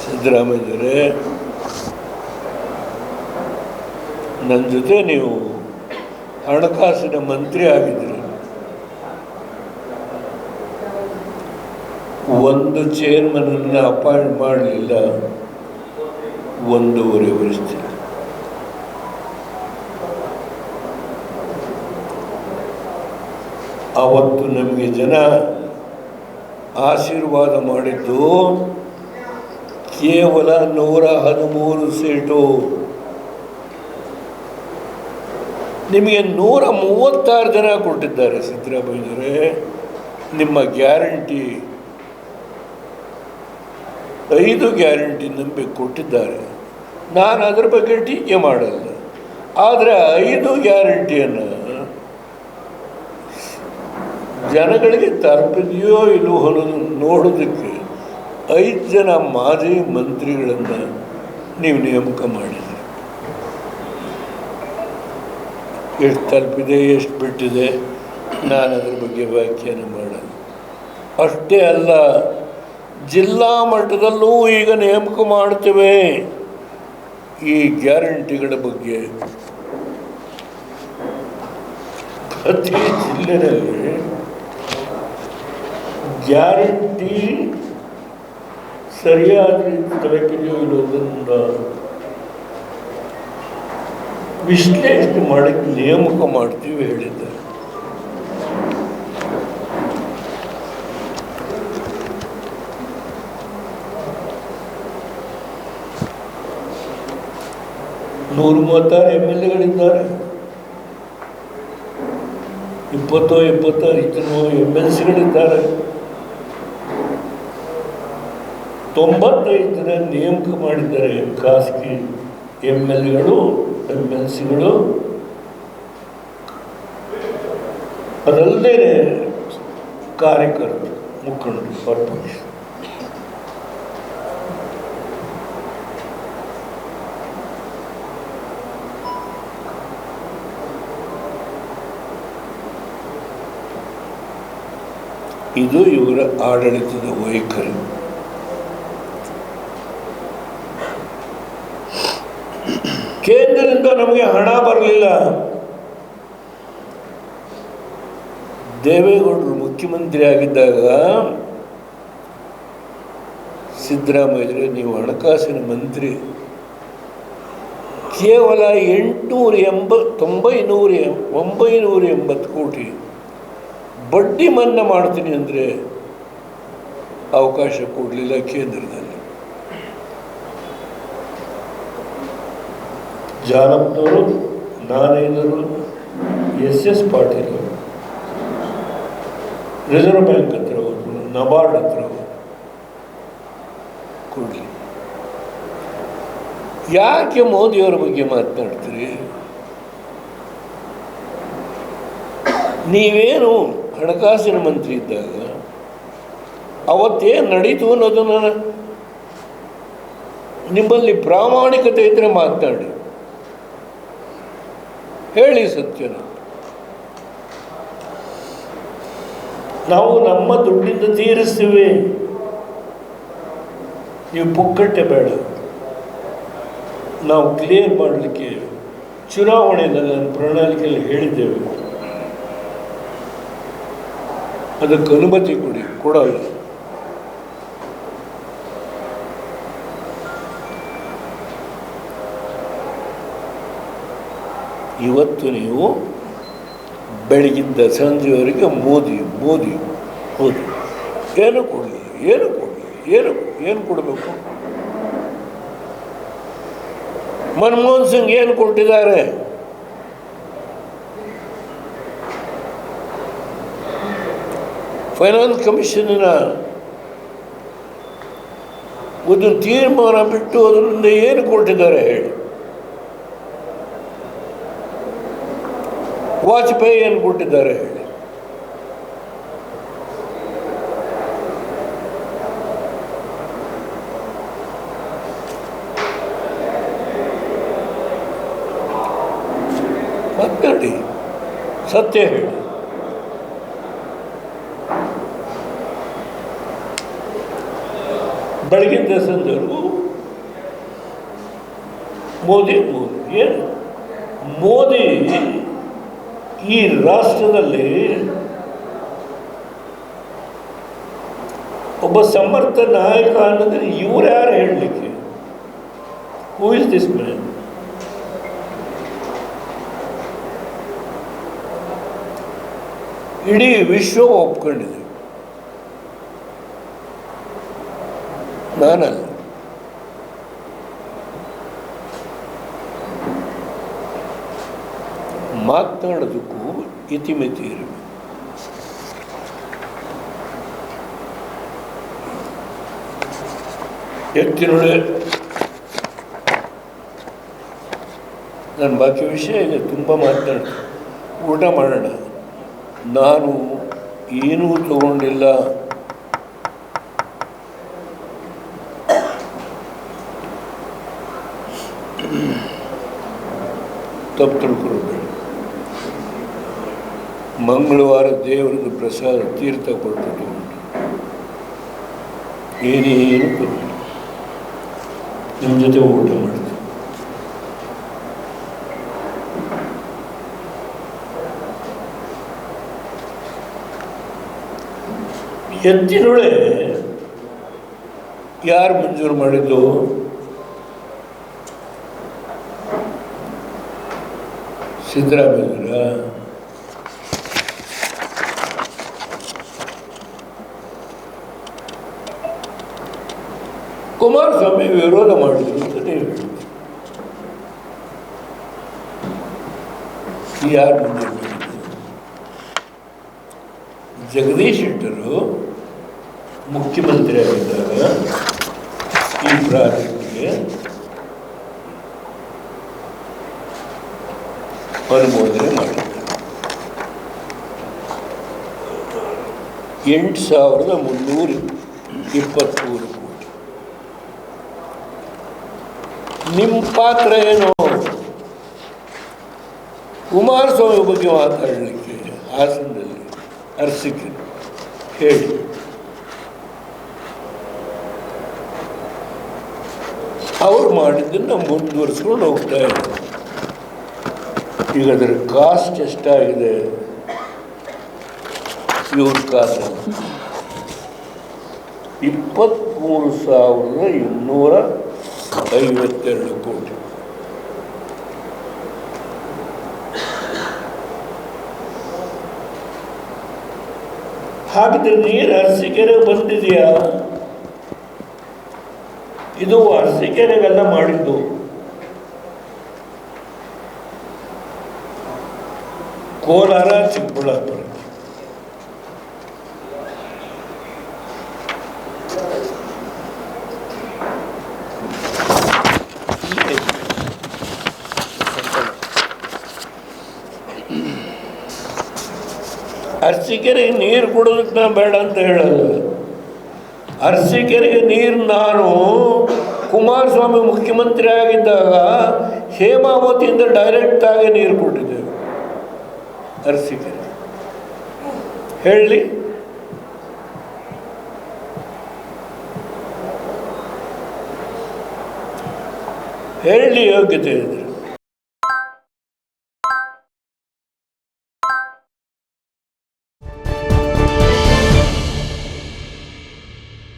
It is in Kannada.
ಸಿದ್ದರಾಮಯ್ಯರೇ, ನನ್ನ ಜೊತೆ ನೀವು ಹಣಕಾಸಿನ ಮಂತ್ರಿ ಆಗಿದ್ದರು. ಒಂದು ಚೇರ್ಮನನ್ನು ಅಪಾಯಿಂಟ್ ಮಾಡಲಿಲ್ಲ 1.5 ವರ್ಷದಲ್ಲಿ. ಆವತ್ತು ನಮಗೆ ಜನ ಆಶೀರ್ವಾದ ಮಾಡಿದ್ದು ಕೇವಲ 113 ಸೀಟು. ನಿಮಗೆ 136 ಜನ ಕೊಟ್ಟಿದ್ದಾರೆ ಸಿದ್ದರಾಮಯ್ಯರೇ. ನಿಮ್ಮ ಗ್ಯಾರಂಟಿ 5 ಗ್ಯಾರಂಟಿ ನಂಬಿ ಕೊಟ್ಟಿದ್ದಾರೆ. ನಾನು ಅದರ ಬಗ್ಗೆ ಟೀಕೆ ಮಾಡಲ್ಲ. ಆದರೆ 5 ಗ್ಯಾರಂಟಿಯನ್ನು ಜನಗಳಿಗೆ ತಲುಪಿದೆಯೋ ಇಲ್ಲವೋ ಅನ್ನೋದು ನೋಡೋದಕ್ಕೆ 5 ಜನ ಮಾಜಿ ಮಂತ್ರಿಗಳನ್ನು ನೀವು ನೇಮಕ ಮಾಡಿದ್ದೀರಿ. ಎಷ್ಟು ತಲುಪಿದೆ, ಎಷ್ಟು ಬಿಟ್ಟಿದೆ, ನಾನು ಅದರ ಬಗ್ಗೆ ವ್ಯಾಖ್ಯಾನ ಮಾಡಲ್ಲ. ಅಷ್ಟೇ ಅಲ್ಲ, ಜಿಲ್ಲಾ ಮಟ್ಟದಲ್ಲೂ ಈಗ ನೇಮಕ ಮಾಡ್ತೇವೆ ಈ ಗ್ಯಾರಂಟಿಗಳ ಬಗ್ಗೆ. ಪ್ರತಿ ಜಿಲ್ಲೆಯಲ್ಲಿ ಗ್ಯಾರಂಟಿ ಸರಿಯಾದ ತಲುಪಿದೆಯೋ ಇರೋದನ್ನು ವಿಶ್ಲೇಷಣೆ ಮಾಡಿ ನೇಮಕ ಮಾಡ್ತೀವಿ ಹೇಳಿದ್ದಾರೆ. ನೂರ 136 MLAಗಳಿದ್ದಾರೆ. 25 MLCಗಳಿದ್ದಾರೆ. 95 ಜನ ನೇಮಕ ಮಾಡಿದ್ದಾರೆ ಖಾಸಗಿ MLAಗಳು, MLCಗಳು. ಅದಲ್ಲದೆ ಕಾರ್ಯಕರ್ತರು, ಮುಖಂಡರು, ಪಕ್ಷ. ಇದು ಇವರ ಆಡಳಿತದ ವೈಖರಿ. ಕೇಂದ್ರದಿಂದ ನಮಗೆ ಹಣ ಬರಲಿಲ್ಲ. ದೇವೇಗೌಡರು ಮುಖ್ಯಮಂತ್ರಿ ಆಗಿದ್ದಾಗ ಸಿದ್ದರಾಮಯ್ಯರೇ, ನೀವು ಹಣಕಾಸಿನ ಮಂತ್ರಿ, ಕೇವಲ 980 ಕೋಟಿ ಬಡ್ಡಿ ಮನ್ನಾ ಮಾಡ್ತೀನಿ ಅಂದರೆ ಅವಕಾಶ ಕೊಡಲಿಲ್ಲ ಕೇಂದ್ರದಲ್ಲಿ. ಜಾನಪ್ಪನವರು, ನಾನೇನರು, SS ಪಾಟೀಲ್ ರಿಸರ್ವ್ ಬ್ಯಾಂಕ್ ಹತ್ರ ಹೋದ್ರು, ನಬಾರ್ಡ್ ಹತ್ರ ಹೋದ್ರು, ಕೊಡಲಿ. ಯಾಕೆ ಮೋದಿಯವರ ಬಗ್ಗೆ ಮಾತನಾಡ್ತೀರಿ? ನೀವೇನು ಹಣಕಾಸಿನ ಮಂತ್ರಿ ಇದ್ದಾಗ ಅವತ್ತೇನು ನಡೀತು ಅನ್ನೋದನ್ನು ನಿಮ್ಮಲ್ಲಿ ಪ್ರಾಮಾಣಿಕತೆ ಇದ್ದರೆ ಮಾತನಾಡಿ, ಹೇಳಿ ಸತ್ಯನ. ನಾವು ನಮ್ಮ ದುಡ್ಡಿಂದ ತೀರಿಸ್ತೀವಿ, ನೀವು ಪುಕ್ಕಟ್ಟೆ ಬೇಡ. ನಾವು ಕ್ಲಿಯರ್ ಮಾಡಲಿಕ್ಕೆ ಚುನಾವಣೆಯಲ್ಲಿ ನನ್ನ ಪ್ರಣಾಳಿಕೆಯಲ್ಲಿ ಹೇಳಿದ್ದೇವೆ. ಅದಕ್ಕೆ ಅನುಮತಿ ಕೊಡಲ್ಲ. ಇವತ್ತು ನೀವು ಬೆಳಗಿಂದ ಸಂಜೆವರೆಗೆ ಮೋದಿ ಏನು ಕೊಡಲಿ, ಏನು ಕೊಡಬೇಕು? ಮನಮೋಹನ್ ಸಿಂಗ್ ಏನು ಕೊಟ್ಟಿದ್ದಾರೆ? ಫೈನಾನ್ಸ್ ಕಮಿಷನ್ನ ಒಂದು ತೀರ್ಮಾನ ಬಿಟ್ಟು ಅದರಿಂದ ಏನು ಕೊಟ್ಟಿದ್ದಾರೆ ಹೇಳಿ? ವಾಜಪೇಯಿ ಏನು ಕೊಟ್ಟಿದ್ದಾರೆ ಹೇಳಿ? ಮಾತಾಡಿ, ಸತ್ಯ ಹೇಳಿ. ಬೆಳಗಿಂದ ಸಂದರ್ಭ ಮೋದಿ ಏನು ಮೋದಿ ಈ ರಾಷ್ಟ್ರದಲ್ಲಿ ಒಬ್ಬ ಸಮರ್ಥ ನಾಯಕ ಅನ್ನೋದ್ರೆ ಇವ್ರು ಯಾರು ಹೇಳಲಿಕ್ಕೆ? Who is this man? ಇಡೀ ವಿಶ್ವ ಒಪ್ಕೊಂಡಿದೆ, ನಾನಲ್ಲ. ಮಾತನಾಡೋದಕ್ಕೂ ಇತಿಮಿತಿ ಇರಬೇಕು. ಎತ್ತಿನೊಳೆ ನನ್ನ ಬಾಕಿ ವಿಷಯ ಇದೆ, ತುಂಬ ಮಾತನಾಡ್ತೀನಿ. ಊಟ ಮಾಡೋಣ. ನಾನು ಏನೂ ತಗೊಂಡಿಲ್ಲ. ತಪ್ಪು ತಿಳ್ಕೊಳ್ಬೇಡಿ. ಮಂಗಳವಾರ ದೇವರದ್ದು ಪ್ರಸಾದ ತೀರ್ಥ ಕೊಟ್ಟು ಏನೇನು ಕೊಟ್ಟು ನಿಮ್ಮ ಜೊತೆ ಊಟ ಮಾಡ್ತೀನಿ. ಎತ್ತಿನೊಳೆ ಯಾರು ಮಂಜೂರು ಮಾಡಿದ್ದು? ಸಿದ್ದರಾಮಯ್ಯ. ಕುಮಾರಸ್ವಾಮಿ ವಿರೋಧ ಮಾಡಿದ್ರು ಅಂತ ನೀವು ಹೇಳಿದ್ರು. ಯಾರು ಮಂಜೂರು ಮಾಡಿದ್ದು? ಜಗದೀಶ್ ಶೆಟ್ಟರು ಮುಖ್ಯಮಂತ್ರಿ ಆಗಿದ್ದಾಗ ಈ ಪ್ರಾಜೆಕ್ಟ್ಗೆ ಅನುಮೋದನೆ ಮಾಡಿದ್ದಾರೆ. 8,323 ಕೋಟಿ. ನಿಮ್ಮ ಪಾತ್ರ ಏನು? ಕುಮಾರಸ್ವಾಮಿ ಬಗ್ಗೆ ಮಾತಾಡಲಿಕ್ಕೆ ಹಾಸನದಲ್ಲಿ ಅರಸಿಕೆ ಹೇಳಿ. ಅವ್ರು ಮಾಡಿದ್ದನ್ನು ಮುಂದುವರಿಸ್ಕೊಂಡು ಹೋಗ್ತಾ ಇದ್ದಾರೆ. ಈಗ ಅದರ ಕಾಸ್ಟ್ ಎಷ್ಟಾಗಿದೆ? ಇವ್ರ ಕಾಸ್ಟ್ 23,252 ಕೋಟಿ. ಹಾಗಿದ್ರೆ ನೀರು ಅರಸೀಕೆರೆ ಬಂದಿದೆಯಾ? ಇದು ಅರಸೀಕೆರೆಗೆಲ್ಲ ಮಾಡಿದ್ದು. ಕೋಲಾರ, ಚಿಕ್ಕಬಳ್ಳಾಪುರ. ಅರಸೀಕೆರೆಗೆ ನೀರು ಕೊಡೋದಕ್ಕೆ ನಾನು ಬೇಡ ಅಂತ ಹೇಳಲ್ಲ. ಅರಸೀಕೆರೆಗೆ ನೀರು ನಾನು ಕುಮಾರಸ್ವಾಮಿ ಮುಖ್ಯಮಂತ್ರಿ ಆಗಿದ್ದಾಗ ಹೇಮಾವತಿಯಿಂದ ಡೈರೆಕ್ಟಾಗಿ ನೀರು ಕೊಟ್ಟಿದ್ದೇವೆ ಅರಸೀಕೆರೆ. ಹೇಳಿ, ಹೇಳಿ ಯೋಗ್ಯತೆ ಇದ್ರೆ